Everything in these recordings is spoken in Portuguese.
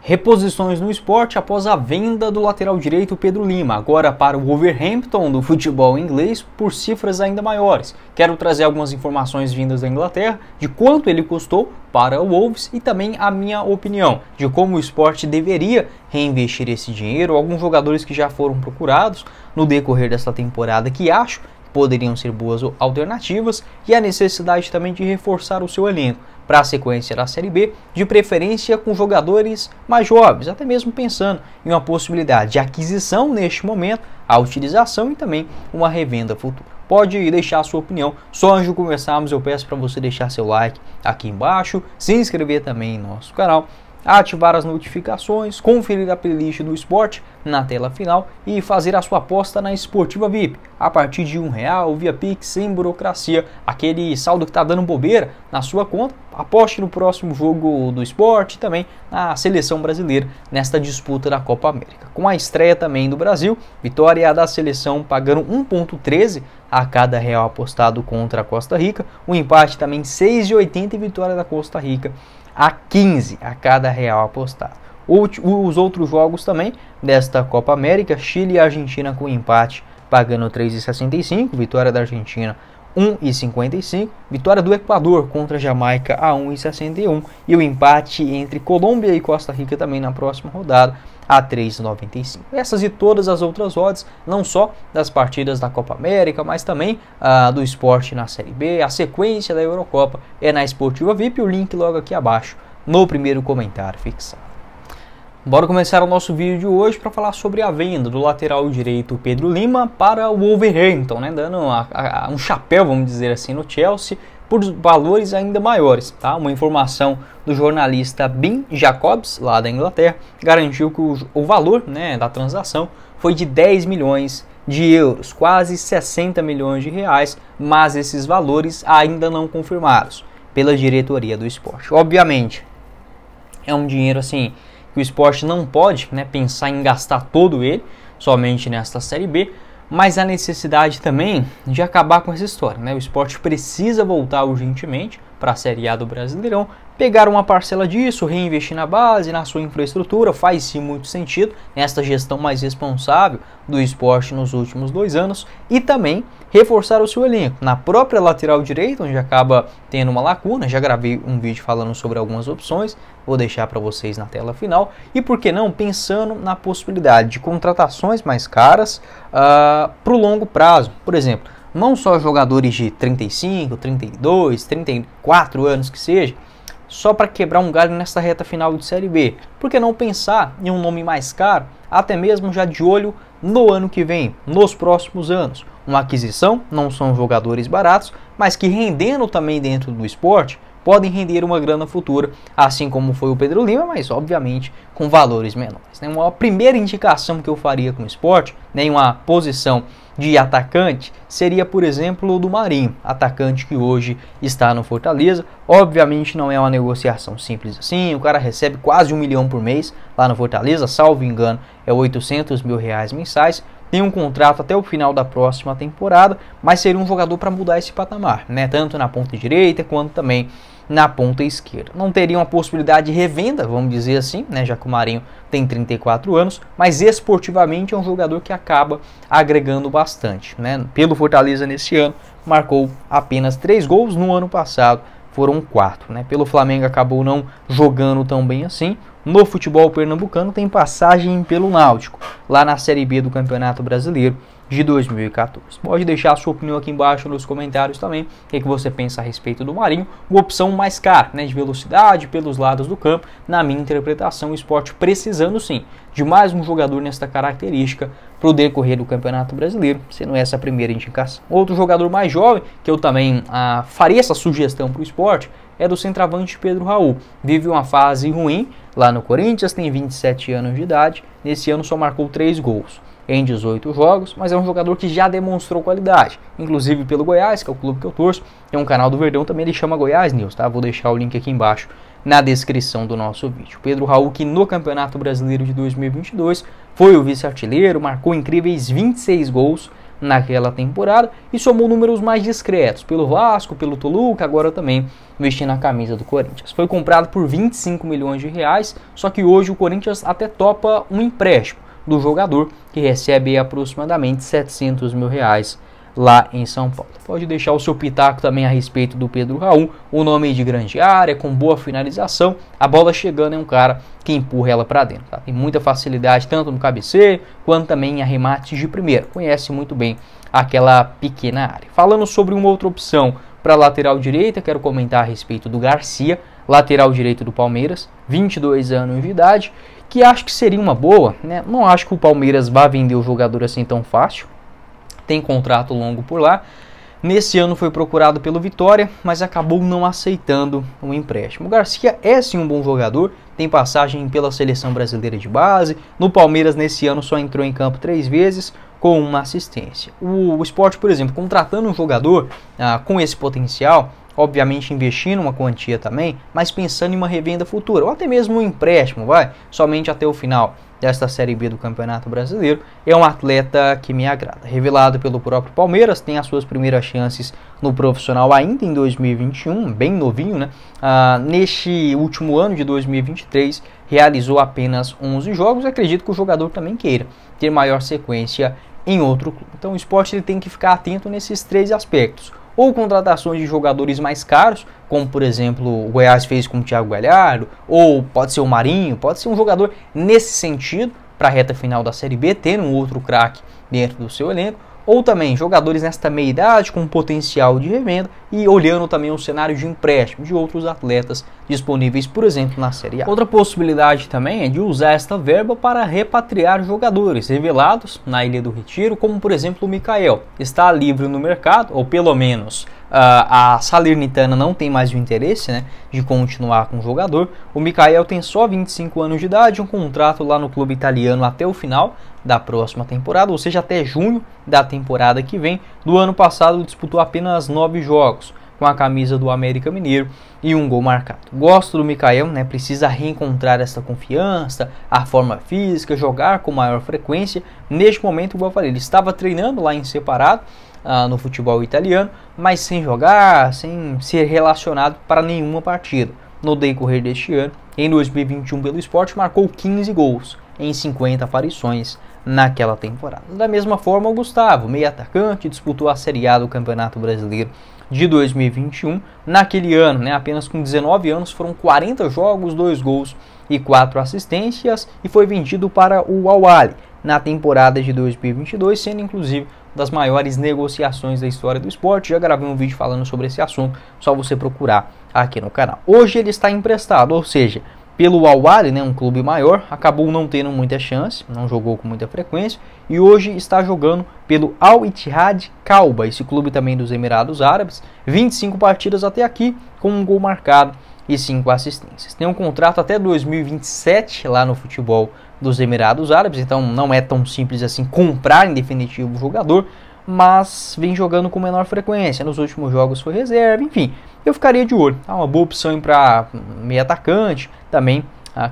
Reposições no Sport após a venda do lateral direito Pedro Lima, agora para o Wolverhampton do futebol inglês por cifras ainda maiores. Quero trazer algumas informações vindas da Inglaterra de quanto ele custou para o Wolves e também a minha opinião de como o Sport deveria reinvestir esse dinheiro, alguns jogadores que já foram procurados no decorrer dessa temporada que acho poderiam ser boas alternativas e a necessidade também de reforçar o seu elenco para a sequência da Série B, de preferência com jogadores mais jovens, até mesmo pensando em uma possibilidade de aquisição neste momento, a utilização e também uma revenda futura. Pode deixar a sua opinião, só antes de começarmos eu peço para você deixar seu like aqui embaixo, se inscrever também em nosso canal, ativar as notificações, conferir a playlist do Sport na tela final e fazer a sua aposta na Esportiva VIP a partir de R$1 via Pix, sem burocracia, aquele saldo que está dando bobeira na sua conta. Aposte no próximo jogo do Sport e também na seleção brasileira nesta disputa da Copa América. Com a estreia também do Brasil, vitória da seleção pagando 1,13 a cada real apostado contra a Costa Rica, o empate também 6,80 e vitória da Costa Rica a 15 a cada real apostado. Os outros jogos também desta Copa América, Chile e Argentina com empate pagando 3,65, vitória da Argentina 1,55, vitória do Equador contra a Jamaica a 1,61 e o empate entre Colômbia e Costa Rica também na próxima rodada a 3,95. Essas e todas as outras odds, não só das partidas da Copa América, mas também do Sport na Série B, a sequência da Eurocopa é na Esportiva VIP, o link logo aqui abaixo no primeiro comentário fixado. Bora começar o nosso vídeo de hoje para falar sobre a venda do lateral direito Pedro Lima para o Wolverhampton, né, dando um chapéu, vamos dizer assim, no Chelsea, por valores ainda maiores. Tá? Uma informação do jornalista Ben Jacobs, lá da Inglaterra, garantiu que o valor, né, da transação foi de 10 milhões de euros, quase 60 milhões de reais, mas esses valores ainda não confirmados pela diretoria do Sport. Obviamente, é um dinheiro assim que o Sport não pode, né, pensar em gastar todo ele somente nesta Série B, mas a necessidade também de acabar com essa história, né? O Sport precisa voltar urgentemente para a Série A do Brasileirão, pegar uma parcela disso, reinvestir na base, na sua infraestrutura, faz sim muito sentido nesta gestão mais responsável do Sport nos últimos 2 anos e também reforçar o seu elenco na própria lateral direita, onde acaba tendo uma lacuna. Já gravei um vídeo falando sobre algumas opções, vou deixar para vocês na tela final. E por que não, pensando na possibilidade de contratações mais caras para o longo prazo, por exemplo, não só jogadores de 35, 32, 34 anos que seja, só para quebrar um galho nessa reta final de Série B. Por que não pensar em um nome mais caro, até mesmo já de olho no ano que vem, nos próximos anos? Uma aquisição, não são jogadores baratos, mas que rendendo também dentro do Sport, podem render uma grana futura, assim como foi o Pedro Lima, mas obviamente com valores menores. Uma primeira indicação que eu faria com o Sport, em uma posição de atacante, seria, por exemplo, o do Marinho, atacante que hoje está no Fortaleza. Obviamente não é uma negociação simples assim, o cara recebe quase 1 milhão por mês lá no Fortaleza, salvo engano é 800 mil reais mensais, tem um contrato até o final da próxima temporada, mas seria um jogador para mudar esse patamar, né? Tanto na ponta direita quanto também na ponta esquerda. Não teria uma possibilidade de revenda, vamos dizer assim, né? Já que o Marinho tem 34 anos, mas esportivamente é um jogador que acaba agregando bastante, né? Pelo Fortaleza nesse ano, marcou apenas 3 gols, no ano passado foram 4, né? Pelo Flamengo acabou não jogando tão bem assim. No futebol pernambucano tem passagem pelo Náutico, lá na Série B do Campeonato Brasileiro de 2014. Pode deixar a sua opinião aqui embaixo nos comentários também, o que você pensa a respeito do Marinho. Uma opção mais cara, né, de velocidade pelos lados do campo. Na minha interpretação, o Sport precisando sim de mais um jogador nesta característica para o decorrer do Campeonato Brasileiro, sendo essa a primeira indicação. Outro jogador mais jovem, que eu também faria essa sugestão para o Sport, é do centroavante Pedro Raul. Vive uma fase ruim lá no Corinthians, tem 27 anos de idade, nesse ano só marcou 3 gols em 18 jogos, mas é um jogador que já demonstrou qualidade, inclusive pelo Goiás, que é o clube que eu torço. Tem um canal do Verdão também, ele chama Goiás News, tá? Vou deixar o link aqui embaixo na descrição do nosso vídeo. Pedro Raul, que no Campeonato Brasileiro de 2022 foi o vice-artilheiro, marcou incríveis 26 gols naquela temporada e somou números mais discretos pelo Vasco, pelo Toluca, agora também vestindo a camisa do Corinthians. Foi comprado por 25 milhões de reais, só que hoje o Corinthians até topa um empréstimo do jogador, que recebe aproximadamente 700 mil reais lá em São Paulo. Pode deixar o seu pitaco também a respeito do Pedro Raul, o nome de grande área, com boa finalização, a bola chegando é um cara que empurra ela para dentro, tá? Tem muita facilidade tanto no cabeceio, quanto também em arremates de primeira, conhece muito bem aquela pequena área. Falando sobre uma outra opção para lateral direita, quero comentar a respeito do Garcia, lateral direito do Palmeiras, 22 anos de idade, que acho que seria uma boa, né? Não acho que o Palmeiras vá vender o jogador assim tão fácil, tem contrato longo por lá. Nesse ano foi procurado pelo Vitória, mas acabou não aceitando o empréstimo. O Garcia é sim um bom jogador, tem passagem pela seleção brasileira de base. No Palmeiras nesse ano só entrou em campo 3 vezes com uma assistência. O Sport, por exemplo, contratando um jogador com esse potencial, obviamente investindo uma quantia também, mas pensando em uma revenda futura, ou até mesmo um empréstimo, somente até o final desta Série B do Campeonato Brasileiro, é um atleta que me agrada. Revelado pelo próprio Palmeiras, tem as suas primeiras chances no profissional ainda em 2021, bem novinho, né? Neste último ano de 2023, realizou apenas 11 jogos, acredito que o jogador também queira ter maior sequência em outro clube. Então o Sport ele tem que ficar atento nesses 3 aspectos. Ou contratações de jogadores mais caros, como por exemplo o Goiás fez com o Thiago Galhardo, ou pode ser o Marinho, pode ser um jogador nesse sentido para a reta final da Série B, ter um outro craque dentro do seu elenco, ou também jogadores nesta meia-idade com potencial de revenda e olhando também o cenário de empréstimo de outros atletas disponíveis, por exemplo, na Série A. Outra possibilidade também é de usar esta verba para repatriar jogadores revelados na Ilha do Retiro, como por exemplo o Mikael. Está livre no mercado, ou pelo menos a Salernitana não tem mais o interesse, né, de continuar com o jogador. O Mikael tem só 25 anos de idade, um contrato lá no clube italiano até o final da próxima temporada, ou seja, até junho da temporada que vem. Do ano passado disputou apenas 9 jogos com a camisa do América Mineiro e um gol marcado. Gosto do Mikael, né? Precisa reencontrar essa confiança, a forma física, jogar com maior frequência. Neste momento, como eu falei, ele estava treinando lá em separado no futebol italiano, mas sem jogar, sem ser relacionado para nenhuma partida. No decorrer deste ano, em 2021 pelo Sport, marcou 15 gols em 50 aparições naquela temporada. Da mesma forma, o Gustavo, meio atacante, disputou a Série A do Campeonato Brasileiro de 2021. Naquele ano, né, apenas com 19 anos, foram 40 jogos, 2 gols e 4 assistências, e foi vendido para o Al-Ahly na temporada de 2022, sendo inclusive das maiores negociações da história do esporte. Já gravei um vídeo falando sobre esse assunto, só você procurar aqui no canal. Hoje ele está emprestado, ou seja, pelo Al-Ahly, né, um clube maior, acabou não tendo muita chance, não jogou com muita frequência, e hoje está jogando pelo Al-Ittihad Kalba, esse clube também dos Emirados Árabes, 25 partidas até aqui, com um gol marcado e 5 assistências. Tem um contrato até 2027 lá no futebol dos Emirados Árabes, então não é tão simples assim comprar em definitivo o jogador, mas vem jogando com menor frequência. Nos últimos jogos foi reserva, enfim, eu ficaria de olho. Uma boa opção para meio atacante, também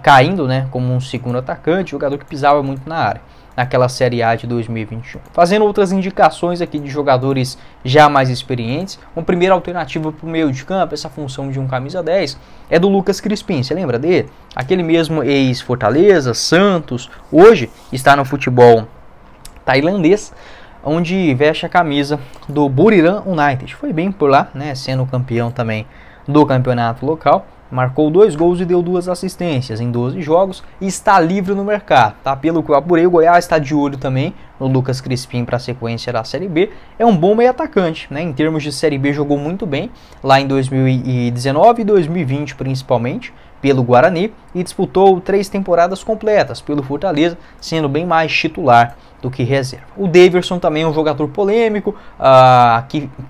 caindo, né, como um segundo atacante, jogador que pisava muito na área naquela Série A de 2021. Fazendo outras indicações aqui de jogadores já mais experientes, uma primeira alternativa para o meio de campo, essa função de um camisa 10, é do Lucas Crispim. Você lembra dele? Aquele mesmo ex-Fortaleza, Santos, hoje está no futebol tailandês, onde veste a camisa do Buriram United. Foi bem por lá, né, sendo campeão também do campeonato local. Marcou 2 gols e deu 2 assistências em 12 jogos e está livre no mercado. Tá? Pelo que eu apurei, o Goiás está de olho também no Lucas Crispim para a sequência da Série B. É um bom meio atacante, né? Em termos de Série B, jogou muito bem lá em 2019 e 2020 principalmente pelo Guarani e disputou 3 temporadas completas pelo Fortaleza, sendo bem mais titular do que reserva. O Daverson também é um jogador polêmico,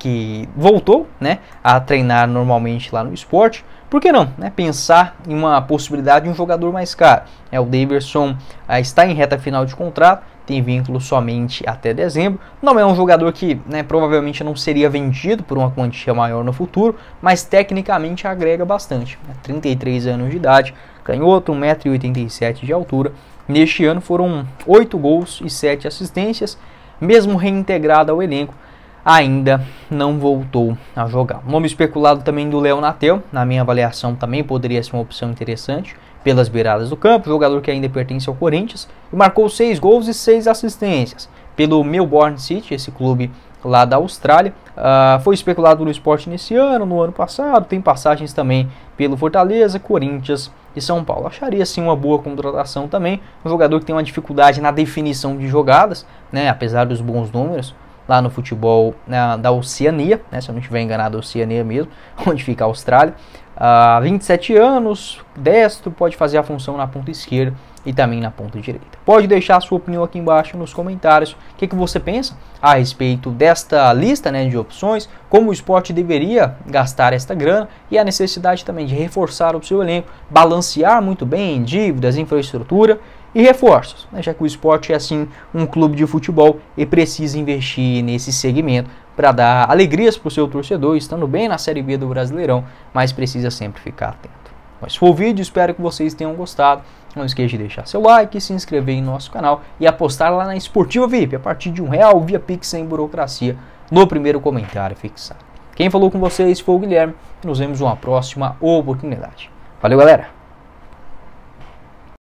que voltou, né, a treinar normalmente lá no Sport. Por que não, né, pensar em uma possibilidade de um jogador mais caro? O Daverson está em reta final de contrato, tem vínculo somente até dezembro. Não é um jogador que, né, provavelmente não seria vendido por uma quantia maior no futuro, mas tecnicamente agrega bastante. 33 anos de idade, canhoto, 1,87 m de altura. Neste ano foram 8 gols e 7 assistências. mesmo reintegrado ao elenco, ainda não voltou a jogar. O nome especulado também do Léo Natel, na minha avaliação, também poderia ser uma opção interessante pelas beiradas do campo, jogador que ainda pertence ao Corinthians, e marcou 6 gols e 6 assistências pelo Melbourne City, esse clube lá da Austrália. Foi especulado no Sport nesse ano, no ano passado, tem passagens também pelo Fortaleza, Corinthians e São Paulo. Acharia sim uma boa contratação também, um jogador que tem uma dificuldade na definição de jogadas, né, apesar dos bons números lá no futebol da Oceania, né, se eu não estiver enganado, Oceania mesmo, onde fica a Austrália. 27 anos, destro, pode fazer a função na ponta esquerda e também na ponta direita. Pode deixar a sua opinião aqui embaixo nos comentários. O que você pensa a respeito desta lista, né, de opções, como o Sport deveria gastar esta grana e a necessidade também de reforçar o seu elenco, balancear muito bem dívidas, infraestrutura e reforços, né, já que o Sport é assim um clube de futebol e precisa investir nesse segmento para dar alegrias para o seu torcedor, estando bem na Série B do Brasileirão, mas precisa sempre ficar atento. Mas foi o vídeo, espero que vocês tenham gostado. Não esqueça de deixar seu like, se inscrever em nosso canal e apostar lá na Esportiva VIP a partir de R$1 via Pix sem burocracia no primeiro comentário fixado. Quem falou com vocês foi o Guilherme. Nos vemos numa próxima oportunidade. Valeu, galera!